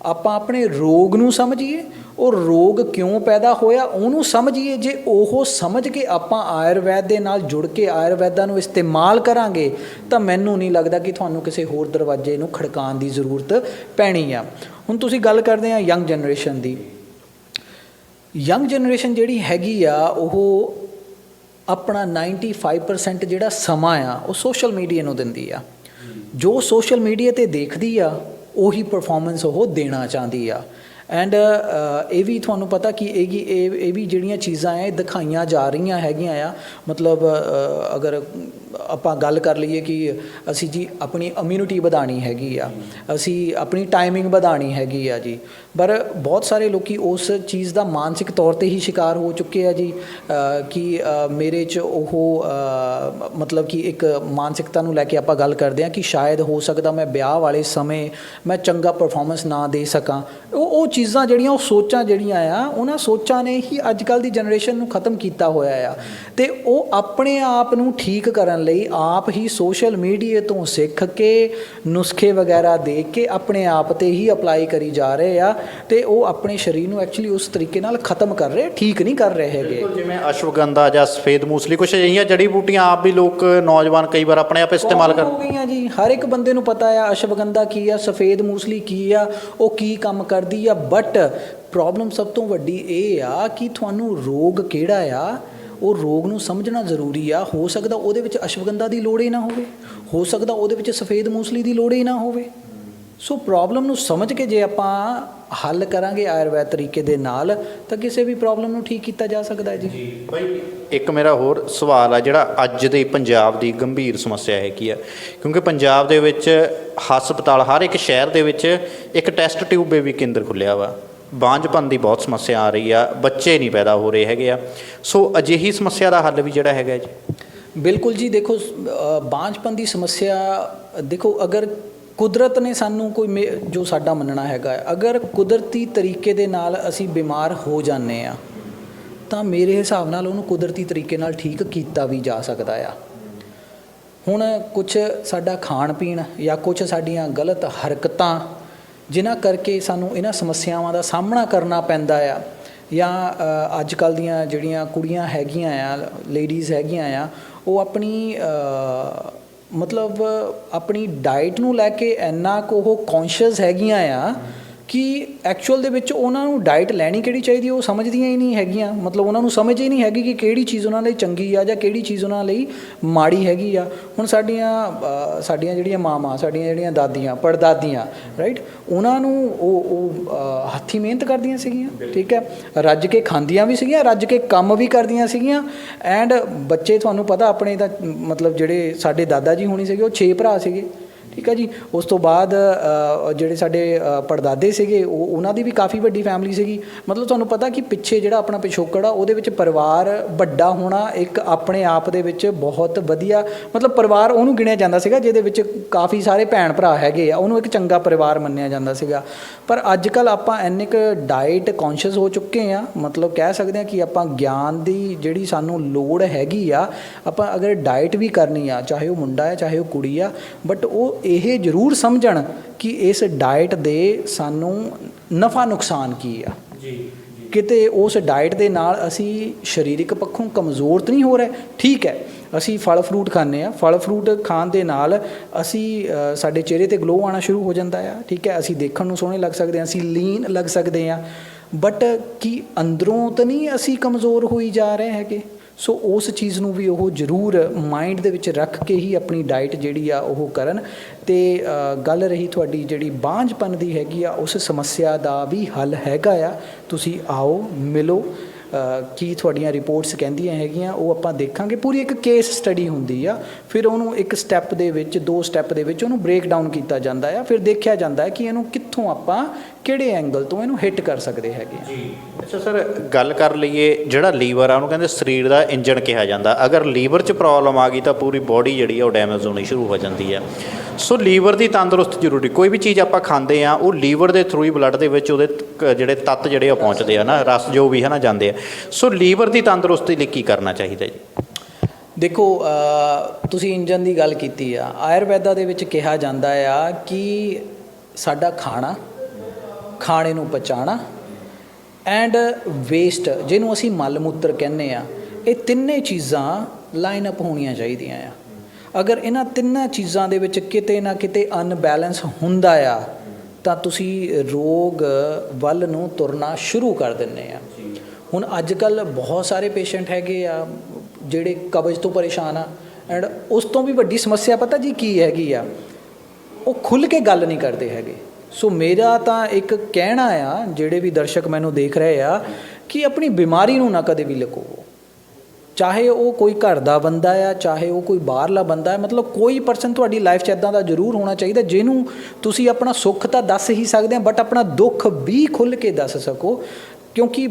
ਆਪਾਂ ਆਪਣੇ ਰੋਗ ਨੂੰ ਸਮਝੀਏ, ਉਹ ਰੋਗ ਕਿਉਂ ਪੈਦਾ ਹੋਇਆ ਉਹਨੂੰ ਸਮਝੀਏ। ਜੇ ਉਹ ਸਮਝ ਕੇ ਆਪਾਂ ਆਯੁਰਵੈਦ ਦੇ ਨਾਲ ਜੁੜ ਕੇ ਆਯੁਰਵੈਦਾ ਨੂੰ ਇਸਤੇਮਾਲ ਕਰਾਂਗੇ ਤਾਂ ਮੈਨੂੰ ਨਹੀਂ ਲੱਗਦਾ ਕਿ ਤੁਹਾਨੂੰ ਕਿਸੇ ਹੋਰ ਦਰਵਾਜ਼ੇ ਨੂੰ ਖੜਕਾਉਣ ਦੀ ਜ਼ਰੂਰਤ ਪੈਣੀ ਆ। ਹੁਣ ਤੁਸੀਂ ਗੱਲ ਕਰਦੇ ਆ ਯੰਗ ਜਨਰੇਸ਼ਨ ਦੀ। ਯੰਗ ਜਨਰੇਸ਼ਨ ਜਿਹੜੀ ਹੈਗੀ ਆ, ਉਹ ਆਪਣਾ 95% ਜਿਹੜਾ ਸਮਾਂ ਆ ਉਹ ਸੋਸ਼ਲ ਮੀਡੀਆ ਨੂੰ ਦਿੰਦੀ ਆ। ਜੋ ਸੋਸ਼ਲ ਮੀਡੀਆ 'ਤੇ ਦੇਖਦੀ ਆ ਉਹੀ ਪਰਫੋਰਮੈਂਸ ਉਹ ਦੇਣਾ ਚਾਹੁੰਦੀ ਆ। ਐਂਡ ਇਹ ਵੀ ਤੁਹਾਨੂੰ ਪਤਾ ਕਿ ਇਹ ਵੀ ਜਿਹੜੀਆਂ ਚੀਜ਼ਾਂ ਹੈ ਦਿਖਾਈਆਂ ਜਾ ਰਹੀਆਂ ਹੈਗੀਆਂ ਆ। ਮਤਲਬ ਅਗਰ ਆਪਾਂ ਗੱਲ ਕਰ ਲਈਏ ਕਿ ਅਸੀਂ ਜੀ ਆਪਣੀ ਇਮਿਊਨਿਟੀ ਵਧਾਉਣੀ ਹੈਗੀ ਆ, ਅਸੀਂ ਆਪਣੀ ਟਾਈਮਿੰਗ ਵਧਾਉਣੀ ਹੈਗੀ ਆ ਜੀ, ਪਰ ਬਹੁਤ ਸਾਰੇ ਲੋਕ ਉਸ ਚੀਜ਼ ਦਾ ਮਾਨਸਿਕ ਤੌਰ 'ਤੇ ਹੀ ਸ਼ਿਕਾਰ ਹੋ ਚੁੱਕੇ ਆ ਜੀ ਕਿ ਮੇਰੇ 'ਚ ਉਹ ਮਤਲਬ ਕਿ ਇੱਕ ਮਾਨਸਿਕਤਾ ਨੂੰ ਲੈ ਕੇ ਆਪਾਂ ਗੱਲ ਕਰਦੇ ਹਾਂ ਕਿ ਸ਼ਾਇਦ ਹੋ ਸਕਦਾ ਮੈਂ ਵਿਆਹ ਵਾਲੇ ਸਮੇਂ ਮੈਂ ਚੰਗਾ ਪਰਫੋਰਮੈਂਸ ਨਾ ਦੇ ਸਕਾਂ। ਉਹ ਚੀਜ਼ਾਂ ਜਿਹੜੀਆਂ, ਉਹ ਸੋਚਾਂ ਜਿਹੜੀਆਂ ਆ, ਉਹਨਾਂ ਸੋਚਾਂ ਨੇ ਹੀ ਅੱਜ ਕੱਲ੍ਹ ਦੀ ਜਨਰੇਸ਼ਨ ਨੂੰ ਖ਼ਤਮ ਕੀਤਾ ਹੋਇਆ ਆ। ਅਤੇ ਉਹ ਆਪਣੇ ਆਪ ਨੂੰ ਠੀਕ ਕਰਨ ਲਈ ਆਪ ਹੀ ਸੋਸ਼ਲ ਮੀਡੀਆ ਤੋਂ ਸਿੱਖ ਕੇ ਨੁਸਖੇ ਵਗੈਰਾ ਦੇਖ ਕੇ ਆਪਣੇ ਆਪ 'ਤੇ ਹੀ ਅਪਲਾਈ ਕਰੀ ਜਾ ਰਹੇ ਆ, ਅਤੇ ਉਹ ਆਪਣੇ ਸਰੀਰ ਨੂੰ ਐਕਚੁਅਲੀ ਉਸ ਤਰੀਕੇ ਨਾਲ ਖ਼ਤਮ ਕਰ ਰਹੇ, ਠੀਕ ਨਹੀਂ ਕਰ ਰਹੇ ਹੈਗੇ। ਜਿਵੇਂ ਅਸ਼ਵਗੰਧਾ ਜਾਂ ਸਫੇਦ ਮੂਸਲੀ, ਕੁਛ ਅਜਿਹੀਆਂ ਜੜੀ ਬੂਟੀਆਂ ਆਪ ਵੀ ਲੋਕ ਨੌਜਵਾਨ ਕਈ ਵਾਰ ਆਪਣੇ ਆਪ ਇਸਤੇਮਾਲ ਕਰ ਹੋ ਗਈਆਂ ਜੀ। ਹਰ ਇੱਕ ਬੰਦੇ ਨੂੰ ਪਤਾ ਆ ਅਸ਼ਵਗੰਧਾ ਕੀ ਆ, ਸਫੇਦ ਮੂਸਲੀ ਕੀ ਆ, ਉਹ ਕੀ ਕੰਮ ਕਰਦੀ ਆ। ਬਟ ਪ੍ਰੋਬਲਮ ਸਭ ਤੋਂ ਵੱਡੀ ਇਹ ਆ ਕਿ ਤੁਹਾਨੂੰ ਰੋਗ ਕਿਹੜਾ ਆ, ਉਹ ਰੋਗ ਨੂੰ ਸਮਝਣਾ ਜ਼ਰੂਰੀ ਆ। ਹੋ ਸਕਦਾ ਉਹਦੇ ਵਿੱਚ ਅਸ਼ਵਗੰਧਾ ਦੀ ਲੋੜ ਹੀ ਨਾ ਹੋਵੇ, ਹੋ ਸਕਦਾ ਉਹਦੇ ਵਿੱਚ ਸਫੇਦ ਮੂਸਲੀ ਦੀ ਲੋੜ ਹੀ ਨਾ ਹੋਵੇ। ਸੋ ਪ੍ਰੋਬਲਮ ਨੂੰ ਸਮਝ ਕੇ ਜੇ ਆਪਾਂ ਹੱਲ ਕਰਾਂਗੇ ਆਯੁਰਵੈਦ ਤਰੀਕੇ ਦੇ ਨਾਲ, ਤਾਂ ਕਿਸੇ ਵੀ ਪ੍ਰੋਬਲਮ ਨੂੰ ਠੀਕ ਕੀਤਾ ਜਾ ਸਕਦਾ ਹੈ ਜੀ। ਬਾਈ ਇੱਕ ਮੇਰਾ ਹੋਰ ਸਵਾਲ ਆ, ਜਿਹੜਾ ਅੱਜ ਦੇ ਪੰਜਾਬ ਦੀ ਗੰਭੀਰ ਸਮੱਸਿਆ ਹੈਗੀ ਆ, ਕਿਉਂਕਿ ਪੰਜਾਬ ਦੇ ਵਿੱਚ ਹਸਪਤਾਲ ਹਰ ਇੱਕ ਸ਼ਹਿਰ ਦੇ ਵਿੱਚ ਇੱਕ ਟੈਸਟ ਟਿਊਬ ਬੇਬੀ ਕੇਂਦਰ ਖੁੱਲ੍ਹਿਆ ਵਾ। ਬਾਂਝਪਨ ਦੀ ਬਹੁਤ ਸਮੱਸਿਆ ਆ ਰਹੀ ਆ, ਬੱਚੇ ਨਹੀਂ ਪੈਦਾ ਹੋ ਰਹੇ ਹੈਗੇ ਆ। ਸੋ ਅਜਿਹੀ ਸਮੱਸਿਆ ਦਾ ਹੱਲ ਵੀ ਜਿਹੜਾ ਹੈਗਾ ਜੀ। ਬਿਲਕੁਲ ਜੀ। ਦੇਖੋ ਬਾਂਝਪਨ ਦੀ ਸਮੱਸਿਆ, ਦੇਖੋ ਅਗਰ ਕੁਦਰਤ ਨੇ ਸਾਨੂੰ ਕੋਈ ਜੋ ਸਾਡਾ ਮੰਨਣਾ ਹੈਗਾ, ਅਗਰ ਕੁਦਰਤੀ ਤਰੀਕੇ ਦੇ ਨਾਲ ਅਸੀਂ ਬਿਮਾਰ ਹੋ ਜਾਂਦੇ ਆ ਤਾਂ ਮੇਰੇ ਹਿਸਾਬ ਨਾਲ ਉਹਨੂੰ ਕੁਦਰਤੀ ਤਰੀਕੇ ਨਾਲ ਠੀਕ ਕੀਤਾ ਵੀ ਜਾ ਸਕਦਾ ਆ। ਹੁਣ ਕੁਛ ਸਾਡਾ ਖਾਣ ਪੀਣ ਜਾਂ ਕੁਛ ਸਾਡੀਆਂ ਗਲਤ ਹਰਕਤਾਂ ਜਿਨ੍ਹਾਂ ਕਰਕੇ ਸਾਨੂੰ ਇਹਨਾਂ ਸਮੱਸਿਆਵਾਂ ਦਾ ਸਾਹਮਣਾ ਕਰਨਾ ਪੈਂਦਾ ਆ, ਜਾਂ ਅੱਜ ਕੱਲ੍ਹ ਦੀਆਂ ਜਿਹੜੀਆਂ ਕੁੜੀਆਂ ਹੈਗੀਆਂ ਆ, ਲੇਡੀਜ਼ ਹੈਗੀਆਂ ਆ, ਉਹ ਆਪਣੀ ਮਤਲਬ ਆਪਣੀ ਡਾਈਟ ਨੂੰ ਲੈ ਕੇ ਇੰਨਾ ਕੁ ਉਹ ਕੌਨਸ਼ੀਅਸ ਹੈਗੀਆਂ ਆ ਕਿ ਐਕਚੁਅਲ ਦੇ ਵਿੱਚ ਉਹਨਾਂ ਨੂੰ ਡਾਈਟ ਲੈਣੀ ਕਿਹੜੀ ਚਾਹੀਦੀ ਉਹ ਸਮਝਦੀਆਂ ਹੀ ਨਹੀਂ ਹੈਗੀਆਂ। ਮਤਲਬ ਉਹਨਾਂ ਨੂੰ ਸਮਝ ਹੀ ਨਹੀਂ ਹੈਗੀ ਕਿ ਕਿਹੜੀ ਚੀਜ਼ ਉਹਨਾਂ ਲਈ ਚੰਗੀ ਆ ਜਾਂ ਕਿਹੜੀ ਚੀਜ਼ ਉਹਨਾਂ ਲਈ ਮਾੜੀ ਹੈਗੀ ਆ। ਹੁਣ ਸਾਡੀਆਂ ਜਿਹੜੀਆਂ ਮਾਵਾਂ, ਸਾਡੀਆਂ ਜਿਹੜੀਆਂ ਦਾਦੀਆਂ, ਪੜਦਾਦੀਆਂ, ਰਾਈਟ, ਉਹਨਾਂ ਨੂੰ ਉਹ ਹੱਥੀਂ ਮਿਹਨਤ ਕਰਦੀਆਂ ਸੀਗੀਆਂ, ਠੀਕ ਹੈ, ਰੱਜ ਕੇ ਖਾਂਦੀਆਂ ਵੀ ਸੀਗੀਆਂ, ਰੱਜ ਕੇ ਕੰਮ ਵੀ ਕਰਦੀਆਂ ਸੀਗੀਆਂ। ਐਂਡ ਬੱਚੇ ਤੁਹਾਨੂੰ ਪਤਾ ਆਪਣੇ ਤਾਂ ਮਤਲਬ ਜਿਹੜੇ ਸਾਡੇ ਦਾਦਾ ਜੀ ਹੋਣੀ ਸੀਗੇ, ਉਹ 6 ਭਰਾ ਸੀਗੇ, ਠੀਕ ਹੈ ਜੀ। ਉਸ ਤੋਂ ਬਾਅਦ ਜਿਹੜੇ ਸਾਡੇ ਪੜਦਾਦੇ ਸੀਗੇ, ਉਹਨਾਂ ਦੀ ਵੀ ਕਾਫੀ ਵੱਡੀ ਫੈਮਿਲੀ ਸੀਗੀ। ਮਤਲਬ ਤੁਹਾਨੂੰ ਪਤਾ ਕਿ ਪਿੱਛੇ ਜਿਹੜਾ ਆਪਣਾ ਪਿਛੋਕੜ ਆ, ਉਹਦੇ ਵਿੱਚ ਪਰਿਵਾਰ ਵੱਡਾ ਹੋਣਾ ਇੱਕ ਆਪਣੇ ਆਪ ਦੇ ਵਿੱਚ ਬਹੁਤ ਵਧੀਆ, ਮਤਲਬ ਪਰਿਵਾਰ ਉਹਨੂੰ ਗਿਣਿਆ ਜਾਂਦਾ ਸੀਗਾ ਜਿਹਦੇ ਵਿੱਚ ਕਾਫੀ ਸਾਰੇ ਭੈਣ ਭਰਾ ਹੈਗੇ ਆ, ਉਹਨੂੰ ਇੱਕ ਚੰਗਾ ਪਰਿਵਾਰ ਮੰਨਿਆ ਜਾਂਦਾ ਸੀਗਾ। ਪਰ ਅੱਜ ਕੱਲ੍ਹ ਆਪਾਂ ਇੰਨੇ ਕੁ ਡਾਈਟ ਕੌਨਸ਼ੀਅਸ ਹੋ ਚੁੱਕੇ ਹਾਂ, ਮਤਲਬ ਕਹਿ ਸਕਦੇ ਹਾਂ ਕਿ ਆਪਾਂ ਗਿਆਨ ਦੀ ਜਿਹੜੀ ਸਾਨੂੰ ਲੋੜ ਹੈਗੀ ਆ, ਆਪਾਂ ਅਗਰ ਡਾਈਟ ਵੀ ਕਰਨੀ ਆ, ਚਾਹੇ ਉਹ ਮੁੰਡਾ ਹੈ ਚਾਹੇ ਉਹ ਕੁੜੀ ਆ, ਬਟ ਉਹ ਇਹ ਜ਼ਰੂਰ ਸਮਝਣ ਕਿ ਇਸ ਡਾਈਟ ਦੇ ਸਾਨੂੰ ਨਫਾ ਨੁਕਸਾਨ ਕੀ ਆ। ਕਿਤੇ ਉਸ ਡਾਈਟ ਦੇ ਨਾਲ ਅਸੀਂ ਸਰੀਰਕ ਪੱਖੋਂ ਕਮਜ਼ੋਰ ਤਾਂ ਨਹੀਂ ਹੋ ਰਹੇ। ਠੀਕ ਹੈ, ਅਸੀਂ ਫਲ ਫਰੂਟ ਖਾਂਦੇ ਹਾਂ, ਫਲ ਫਰੂਟ ਖਾਣ ਦੇ ਨਾਲ ਅਸੀਂ ਸਾਡੇ ਚਿਹਰੇ 'ਤੇ ਗਲੋ ਆਉਣਾ ਸ਼ੁਰੂ ਹੋ ਜਾਂਦਾ ਆ, ਠੀਕ ਹੈ, ਅਸੀਂ ਦੇਖਣ ਨੂੰ ਸੋਹਣੇ ਲੱਗ ਸਕਦੇ ਹਾਂ, ਅਸੀਂ ਲੀਨ ਲੱਗ ਸਕਦੇ ਹਾਂ, ਬਟ ਕੀ ਅੰਦਰੋਂ ਤਾਂ ਨਹੀਂ ਅਸੀਂ ਕਮਜ਼ੋਰ ਹੋਈ ਜਾ ਰਹੇ ਹੈਗੇ। ਸੋ ਉਸ ਚੀਜ਼ ਨੂੰ ਵੀ ਉਹ ਜ਼ਰੂਰ ਮਾਈਂਡ ਦੇ ਵਿੱਚ ਰੱਖ ਕੇ ਹੀ ਆਪਣੀ ਡਾਈਟ ਜਿਹੜੀ ਆ ਉਹ ਕਰਨ। ਅਤੇ ਗੱਲ ਰਹੀ ਤੁਹਾਡੀ ਜਿਹੜੀ ਬਾਂਝਪਨ ਦੀ ਹੈਗੀ ਆ, ਉਸ ਸਮੱਸਿਆ ਦਾ ਵੀ ਹੱਲ ਹੈਗਾ ਆ। ਤੁਸੀਂ ਆਓ, ਮਿਲੋ, ਕੀ ਤੁਹਾਡੀਆਂ ਰਿਪੋਰਟਸ ਕਹਿੰਦੀਆਂ ਹੈਗੀਆਂ, ਉਹ ਆਪਾਂ ਦੇਖਾਂਗੇ। ਪੂਰੀ ਇੱਕ ਕੇਸ ਸਟੱਡੀ ਹੁੰਦੀ ਆ, ਫਿਰ ਉਹਨੂੰ ਇੱਕ ਸਟੈਪ ਦੇ ਵਿੱਚ 2 ਸਟੈਪ ਦੇ ਵਿੱਚ ਉਹਨੂੰ ਬ੍ਰੇਕ ਡਾਊਨ ਕੀਤਾ ਜਾਂਦਾ ਆ, ਫਿਰ ਦੇਖਿਆ ਜਾਂਦਾ ਹੈ ਕਿ ਇਹਨੂੰ ਕਿੱਥੋਂ ਆਪਾਂ ਕਿਹੜੇ ਐਂਗਲ ਤੋਂ ਇਹਨੂੰ ਹਿੱਟ ਕਰ ਸਕਦੇ ਹੈਗੇ ਆ। ਅੱਛਾ ਸਰ, ਗੱਲ ਕਰ ਲਈਏ ਜਿਹੜਾ ਲੀਵਰ ਆ ਉਹਨੂੰ ਕਹਿੰਦੇ ਸਰੀਰ ਦਾ ਇੰਜਣ ਕਿਹਾ ਜਾਂਦਾ। ਅਗਰ ਲੀਵਰ 'ਚ ਪ੍ਰੋਬਲਮ ਆ ਗਈ ਤਾਂ ਪੂਰੀ ਬੋਡੀ ਜਿਹੜੀ ਆ ਉਹ ਡੈਮੇਜ ਹੋਣੀ ਸ਼ੁਰੂ ਹੋ ਜਾਂਦੀ ਹੈ। ਸੋ ਲੀਵਰ ਦੀ ਤੰਦਰੁਸਤ ਜ਼ਰੂਰੀ, ਕੋਈ ਵੀ ਚੀਜ਼ ਆਪਾਂ ਖਾਂਦੇ ਆ ਉਹ ਲੀਵਰ ਦੇ ਥਰੂ ਹੀ ਬਲੱਡ ਦੇ ਵਿੱਚ ਉਹਦੇ ਜਿਹੜੇ ਤੱਤ ਜਿਹੜੇ ਆ ਪਹੁੰਚਦੇ ਆ ਨਾ, ਰਸ ਜੋ ਵੀ ਹੈ ਨਾ ਜਾਂਦੇ ਆ। ਸੋ ਲੀਵਰ ਦੀ ਤੰਦਰੁਸਤੀ ਲਈ ਕੀ ਕਰਨਾ ਚਾਹੀਦਾ ਜੀ? ਦੇਖੋ, ਤੁਸੀਂ ਇੰਜਨ ਦੀ ਗੱਲ ਕੀਤੀ ਆ। ਆਯੁਰਵੈਦਾ ਦੇ ਵਿੱਚ ਕਿਹਾ ਜਾਂਦਾ ਆ ਕਿ ਸਾਡਾ ਖਾਣੇ ਨੂੰ ਪਚਾਉਣਾ ਐਂਡ ਵੇਸਟ, ਜਿਹਨੂੰ ਅਸੀਂ ਮਲ ਮੂਤਰ ਕਹਿੰਦੇ ਆ, ਇਹ ਤਿੰਨੇ ਚੀਜ਼ਾਂ ਲਾਈਨ ਅਪ ਹੋਣੀਆਂ ਚਾਹੀਦੀਆਂ ਆ। ਅਗਰ ਇਹਨਾਂ ਤਿੰਨਾਂ ਚੀਜ਼ਾਂ ਦੇ ਵਿੱਚ ਕਿਤੇ ਨਾ ਕਿਤੇ ਅਨਬੈਲੈਂਸ ਹੁੰਦਾ ਆ ਤਾਂ ਤੁਸੀਂ ਰੋਗ ਵੱਲ ਨੂੰ ਤੁਰਨਾ ਸ਼ੁਰੂ ਕਰ ਦਿੰਦੇ ਆ। ਹੁਣ ਅੱਜ ਕੱਲ੍ਹ ਬਹੁਤ ਸਾਰੇ ਪੇਸ਼ੈਂਟ ਹੈਗੇ ਆ ਜਿਹੜੇ ਕਬਜ਼ ਤੋਂ ਪਰੇਸ਼ਾਨ ਆ, ਐਂਡ ਉਸ ਤੋਂ ਵੀ ਵੱਡੀ ਸਮੱਸਿਆ ਪਤਾ ਜੀ ਕੀ ਹੈਗੀ ਆ, ਉਹ ਖੁੱਲ੍ਹ ਕੇ ਗੱਲ ਨਹੀਂ ਕਰਦੇ ਹੈਗੇ। ਸੋ ਮੇਰਾ ਤਾਂ ਇੱਕ ਕਹਿਣਾ ਆ, ਜਿਹੜੇ ਵੀ ਦਰਸ਼ਕ ਮੈਨੂੰ ਦੇਖ ਰਹੇ ਆ, ਕਿ ਆਪਣੀ ਬਿਮਾਰੀ ਨੂੰ ਨਾ ਕਦੇ ਵੀ ਲੁਕਾਓ। ਚਾਹੇ ਉਹ ਕੋਈ ਘਰ ਦਾ ਬੰਦਾ ਆ, ਚਾਹੇ ਉਹ ਕੋਈ ਬਾਹਰਲਾ ਬੰਦਾ ਹੈ, ਮਤਲਬ ਕੋਈ ਪਰਸਨ ਤੁਹਾਡੀ ਲਾਈਫ 'ਚ ਇੱਦਾਂ ਦਾ ਜ਼ਰੂਰ ਹੋਣਾ ਚਾਹੀਦਾ ਜਿਹਨੂੰ ਤੁਸੀਂ ਆਪਣਾ ਸੁੱਖ ਤਾਂ ਦੱਸ ਹੀ ਸਕਦੇ ਆ, ਬਟ ਆਪਣਾ ਦੁੱਖ ਵੀ ਖੁੱਲ੍ਹ ਕੇ ਦੱਸ ਸਕੋ। ਕਿਉਂਕਿ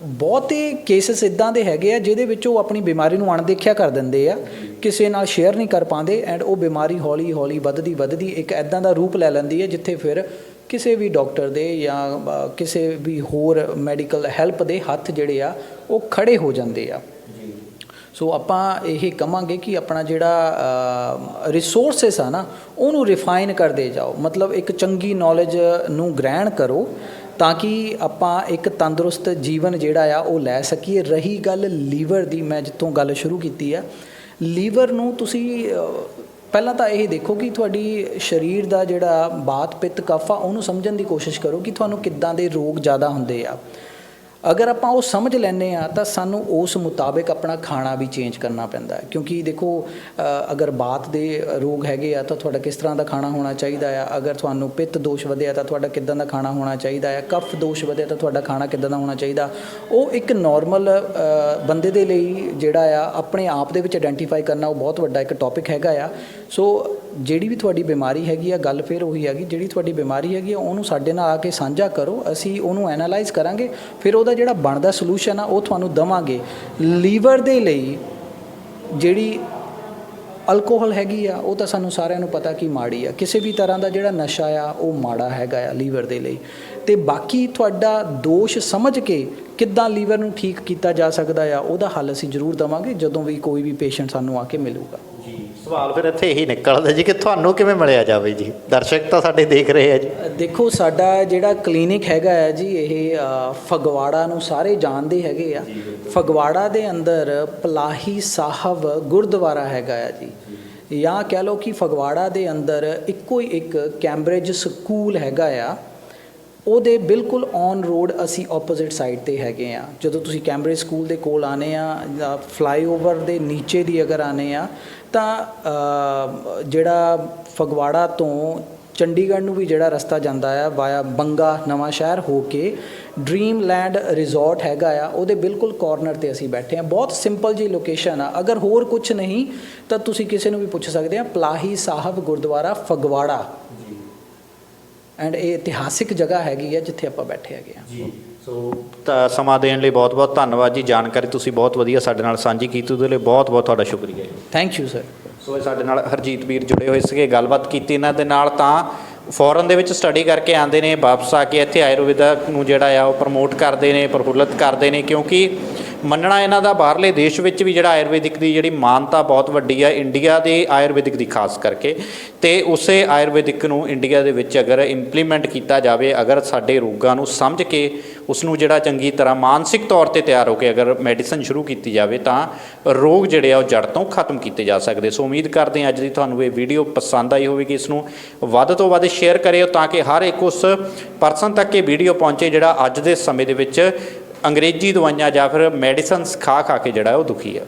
ਬਹੁਤੇ ਕੇਸਿਸ ਇੱਦਾਂ ਦੇ ਹੈਗੇ ਆ ਜਿਹਦੇ ਵਿੱਚ ਉਹ ਆਪਣੀ ਬਿਮਾਰੀ ਨੂੰ ਅਣਦੇਖਿਆ ਕਰ ਦਿੰਦੇ ਆ, ਕਿਸੇ ਨਾਲ ਸ਼ੇਅਰ ਨਹੀਂ ਕਰ ਪਾਉਂਦੇ, ਐਂਡ ਉਹ ਬਿਮਾਰੀ ਹੌਲੀ ਹੌਲੀ ਵੱਧਦੀ ਇੱਕ ਇੱਦਾਂ ਦਾ ਰੂਪ ਲੈ ਲੈਂਦੀ ਹੈ ਜਿੱਥੇ ਫਿਰ ਕਿਸੇ ਵੀ ਡਾਕਟਰ ਦੇ ਜਾਂ ਕਿਸੇ ਵੀ ਹੋਰ ਮੈਡੀਕਲ ਹੈਲਪ ਦੇ ਹੱਥ ਜਿਹੜੇ ਆ ਉਹ ਖੜ੍ਹੇ ਹੋ ਜਾਂਦੇ ਆ। ਸੋ ਆਪਾਂ ਇਹ ਕਹਾਂਗੇ ਕਿ ਆਪਣਾ ਜਿਹੜਾ ਰਿਸੋਰਸਿਸ ਆ ਨਾ, ਉਹਨੂੰ ਰਿਫਾਈਨ ਕਰਦੇ ਜਾਓ। ਮਤਲਬ ਇੱਕ ਚੰਗੀ ਨੌਲੇਜ ਨੂੰ ਗ੍ਰਹਿਣ ਕਰੋ ਤਾਂ ਕਿ ਆਪਾਂ ਇੱਕ ਤੰਦਰੁਸਤ ਜੀਵਨ ਜਿਹੜਾ ਆ ਉਹ ਲੈ ਸਕੀਏ। ਰਹੀ ਗੱਲ ਲੀਵਰ ਦੀ, ਮੈਂ ਜਿੱਥੋਂ ਗੱਲ ਸ਼ੁਰੂ ਕੀਤੀ ਆ, ਲੀਵਰ ਨੂੰ ਤੁਸੀਂ ਪਹਿਲਾਂ ਤਾਂ ਇਹ ਦੇਖੋ ਕਿ ਤੁਹਾਡੀ ਸਰੀਰ ਦਾ ਜਿਹੜਾ ਬਾਤ ਪਿੱਤ ਕਫ ਆ ਉਹਨੂੰ ਸਮਝਣ ਦੀ ਕੋਸ਼ਿਸ਼ ਕਰੋ ਕਿ ਤੁਹਾਨੂੰ ਕਿੱਦਾਂ ਦੇ ਰੋਗ ਜ਼ਿਆਦਾ ਹੁੰਦੇ ਆ। ਅਗਰ ਆਪਾਂ ਉਹ ਸਮਝ ਲੈਂਦੇ ਹਾਂ ਤਾਂ ਸਾਨੂੰ ਉਸ ਮੁਤਾਬਿਕ ਆਪਣਾ ਖਾਣਾ ਵੀ ਚੇਂਜ ਕਰਨਾ ਪੈਂਦਾ ਹੈ। ਕਿਉਂਕਿ ਦੇਖੋ, ਅਗਰ ਬਾਤ ਦੇ ਰੋਗ ਹੈਗੇ ਆ ਤਾਂ ਤੁਹਾਡਾ ਕਿਸ ਤਰ੍ਹਾਂ ਦਾ ਖਾਣਾ ਹੋਣਾ ਚਾਹੀਦਾ ਆ। ਅਗਰ ਤੁਹਾਨੂੰ ਪਿੱਤ ਦੋਸ਼ ਵਧਿਆ ਤਾਂ ਤੁਹਾਡਾ ਕਿੱਦਾਂ ਦਾ ਖਾਣਾ ਹੋਣਾ ਚਾਹੀਦਾ ਆ। ਕਫ ਦੋਸ਼ ਵਧਿਆ ਤਾਂ ਤੁਹਾਡਾ ਖਾਣਾ ਕਿੱਦਾਂ ਦਾ ਹੋਣਾ ਚਾਹੀਦਾ। ਉਹ ਇੱਕ ਨੋਰਮਲ ਬੰਦੇ ਦੇ ਲਈ ਜਿਹੜਾ ਆ ਆਪਣੇ ਆਪ ਦੇ ਵਿੱਚ ਆਇਡੈਂਟੀਫਾਈ ਕਰਨਾ ਉਹ ਬਹੁਤ ਵੱਡਾ ਇੱਕ ਟੌਪਿਕ ਹੈਗਾ ਆ। ਸੋ ਜਿਹੜੀ ਵੀ ਤੁਹਾਡੀ ਬਿਮਾਰੀ ਹੈਗੀ ਆ, ਗੱਲ ਫਿਰ ਉਹੀ ਹੈਗੀ, ਜਿਹੜੀ ਤੁਹਾਡੀ ਬਿਮਾਰੀ ਹੈਗੀ ਆ ਉਹਨੂੰ ਸਾਡੇ ਨਾਲ ਆ ਕੇ ਸਾਂਝਾ ਕਰੋ, ਅਸੀਂ ਉਹਨੂੰ ਐਨਾਲਾਈਜ਼ ਕਰਾਂਗੇ, ਫਿਰ ਉਹਦਾ ਜਿਹੜਾ ਬਣਦਾ ਸੋਲੂਸ਼ਨ ਆ ਉਹ ਤੁਹਾਨੂੰ ਦੇਵਾਂਗੇ। ਲੀਵਰ ਦੇ ਲਈ ਜਿਹੜੀ ਅਲਕੋਹਲ ਹੈਗੀ ਆ ਉਹ ਤਾਂ ਸਾਨੂੰ ਸਾਰਿਆਂ ਨੂੰ ਪਤਾ ਕਿ ਮਾੜੀ ਆ। ਕਿਸੇ ਵੀ ਤਰ੍ਹਾਂ ਦਾ ਜਿਹੜਾ ਨਸ਼ਾ ਆ ਉਹ ਮਾੜਾ ਹੈਗਾ ਆ ਲੀਵਰ ਦੇ ਲਈ। ਅਤੇ ਬਾਕੀ ਤੁਹਾਡਾ ਦੋਸ਼ ਸਮਝ ਕੇ ਕਿੱਦਾਂ ਲੀਵਰ ਨੂੰ ਠੀਕ ਕੀਤਾ ਜਾ ਸਕਦਾ ਆ, ਉਹਦਾ ਹੱਲ ਅਸੀਂ ਜ਼ਰੂਰ ਦੇਵਾਂਗੇ ਜਦੋਂ ਵੀ ਕੋਈ ਵੀ ਪੇਸ਼ੈਂਟ ਸਾਨੂੰ ਆ ਕੇ ਮਿਲੂਗਾ। ਜੀ, ਸਵਾਲ ਫਿਰ ਇੱਥੇ ਇਹੀ ਨਿਕਲਦਾ ਜੀ ਕਿ ਤੁਹਾਨੂੰ ਕਿਵੇਂ ਮਿਲਿਆ ਜਾਵੇ ਜੀ? ਦਰਸ਼ਕ ਤਾਂ ਸਾਡੇ ਦੇਖ ਰਹੇ ਆ ਜੀ। ਦੇਖੋ, ਸਾਡਾ ਜਿਹੜਾ ਕਲੀਨਿਕ ਹੈਗਾ ਹੈ ਜੀ, ਇਹ ਫਗਵਾੜਾ ਨੂੰ ਸਾਰੇ ਜਾਣਦੇ ਹੈਗੇ ਆ। ਫਗਵਾੜਾ ਦੇ ਅੰਦਰ ਪਲਾਹੀ ਸਾਹਿਬ ਗੁਰਦੁਆਰਾ ਹੈਗਾ ਆ ਜੀ, ਜਾਂ ਕਹਿ ਲਓ ਕਿ ਫਗਵਾੜਾ ਦੇ ਅੰਦਰ ਇੱਕੋ ਹੀ ਇੱਕ ਕੈਂਬਰਿਜ ਸਕੂਲ ਹੈਗਾ ਆ। ਉਹਦੇ ਬਿਲਕੁਲ ਔਨ ਰੋਡ ਅਸੀਂ ਆਪੋਜ਼ਿਟ ਸਾਈਡ 'ਤੇ ਹੈਗੇ ਆ। ਜਦੋਂ ਤੁਸੀਂ ਕੈਂਬਰਿਜ ਸਕੂਲ ਦੇ ਕੋਲ ਆਉਂਦੇ ਆ ਜਾਂ ਫਲਾਈਓਵਰ ਦੇ ਨੀਚੇ ਦੀ ਅਗਰ ਆਉਂਦੇ ਆ ਤਾਂ ਜਿਹੜਾ ਫਗਵਾੜਾ ਤੋਂ ਚੰਡੀਗੜ੍ਹ ਨੂੰ ਵੀ ਜਿਹੜਾ ਰਸਤਾ ਜਾਂਦਾ ਆ ਵਾਇਆ ਬੰਗਾ ਨਵਾਂ ਸ਼ਹਿਰ ਹੋ ਕੇ ਡ੍ਰੀਮ ਲੈਂਡ ਰਿਜ਼ੋਰਟ ਹੈਗਾ ਆ, ਉਹਦੇ ਬਿਲਕੁਲ ਕਾਰਨਰ 'ਤੇ ਅਸੀਂ ਬੈਠੇ ਹਾਂ। ਬਹੁਤ ਸਿੰਪਲ ਜੀ ਲੋਕੇਸ਼ਨ ਆ। ਅਗਰ ਹੋਰ ਕੁਛ ਨਹੀਂ ਤਾਂ ਤੁਸੀਂ ਕਿਸੇ ਨੂੰ ਵੀ ਪੁੱਛ ਸਕਦੇ ਆ, ਪਲਾਹੀ ਸਾਹਿਬ ਗੁਰਦੁਆਰਾ ਫਗਵਾੜਾ, ਐਂਡ ਇਹ ਇਤਿਹਾਸਿਕ ਜਗ੍ਹਾ ਹੈਗੀ ਆ ਜਿੱਥੇ ਆਪਾਂ ਬੈਠੇ ਹੈਗੇ ਆ ਜੀ। ਸੋ ਤਾਂ ਸਮਾਂ ਦੇਣ ਲਈ ਬਹੁਤ ਬਹੁਤ ਧੰਨਵਾਦ ਜੀ। ਜਾਣਕਾਰੀ ਤੁਸੀਂ ਬਹੁਤ ਵਧੀਆ ਸਾਡੇ ਨਾਲ ਸਾਂਝੀ ਕੀਤੀ, ਉਹਦੇ ਲਈ ਬਹੁਤ ਬਹੁਤ ਤੁਹਾਡਾ ਸ਼ੁਕਰੀਆ ਜੀ। Thank you sir. ਸੋ ਸਾਡੇ ਨਾਲ ਹਰਜੀਤ ਵੀਰ ਜੁੜੇ ਹੋਏ ਸੀਗੇ, ਗੱਲਬਾਤ ਕੀਤੀ ਇਹਨਾਂ ਦੇ ਨਾਲ। ਤਾਂ ਫੋਰਨ ਦੇ ਵਿੱਚ ਸਟੱਡੀ ਕਰਕੇ ਆਉਂਦੇ ਨੇ, ਵਾਪਸ ਆ ਕੇ ਇੱਥੇ ਆਯੁਰਵੇਦਾ ਨੂੰ ਜਿਹੜਾ ਆ ਉਹ ਪ੍ਰਮੋਟ ਕਰਦੇ ਨੇ, ਪ੍ਰਫੁੱਲਤ ਕਰਦੇ ਨੇ, ਕਿਉਂਕਿ ਮੰਨਣਾ ਇਹਨਾਂ ਦਾ ਬਾਹਰਲੇ ਦੇਸ਼ ਵਿੱਚ ਵੀ ਜਿਹੜਾ ਆਯੁਰਵੈਦਿਕ ਦੀ ਜਿਹੜੀ ਮਾਨਤਾ ਬਹੁਤ ਵੱਡੀ ਆ, ਇੰਡੀਆ ਦੇ ਆਯੁਰਵੈਦਿਕ ਦੀ ਖਾਸ ਕਰਕੇ। ਅਤੇ ਉਸੇ ਆਯੁਰਵੈਦਿਕ ਨੂੰ ਇੰਡੀਆ ਦੇ ਵਿੱਚ ਅਗਰ ਇੰਪਲੀਮੈਂਟ ਕੀਤਾ ਜਾਵੇ, ਅਗਰ ਸਾਡੇ ਰੋਗਾਂ ਨੂੰ ਸਮਝ ਕੇ ਉਸ ਨੂੰ ਜਿਹੜਾ ਚੰਗੀ ਤਰ੍ਹਾਂ ਮਾਨਸਿਕ ਤੌਰ 'ਤੇ ਤਿਆਰ ਹੋ ਕੇ ਅਗਰ ਮੈਡੀਸਨ ਸ਼ੁਰੂ ਕੀਤੀ ਜਾਵੇ ਤਾਂ ਰੋਗ ਜਿਹੜੇ ਆ ਉਹ ਜੜ ਤੋਂ ਖਤਮ ਕੀਤੇ ਜਾ ਸਕਦੇ। ਸੋ ਉਮੀਦ ਕਰਦੇ ਹਾਂ ਅੱਜ ਦੀ ਤੁਹਾਨੂੰ ਇਹ ਵੀਡੀਓ ਪਸੰਦ ਆਈ ਹੋਵੇਗੀ। ਇਸ ਨੂੰ ਵੱਧ ਤੋਂ ਵੱਧ ਸ਼ੇਅਰ ਕਰਿਓ ਤਾਂ ਕਿ ਹਰ ਇੱਕ ਉਸ ਪਰਸਨ ਤੱਕ ਇਹ ਵੀਡੀਓ ਪਹੁੰਚੇ ਜਿਹੜਾ ਅੱਜ ਦੇ ਸਮੇਂ ਦੇ ਵਿੱਚ ਅੰਗਰੇਜ਼ੀ ਦਵਾਈਆਂ ਜਾਂ ਫਿਰ ਮੈਡੀਸਨਸ ਖਾ ਕੇ ਜਿਹੜਾ ਉਹ ਦੁਖੀ ਹੈ।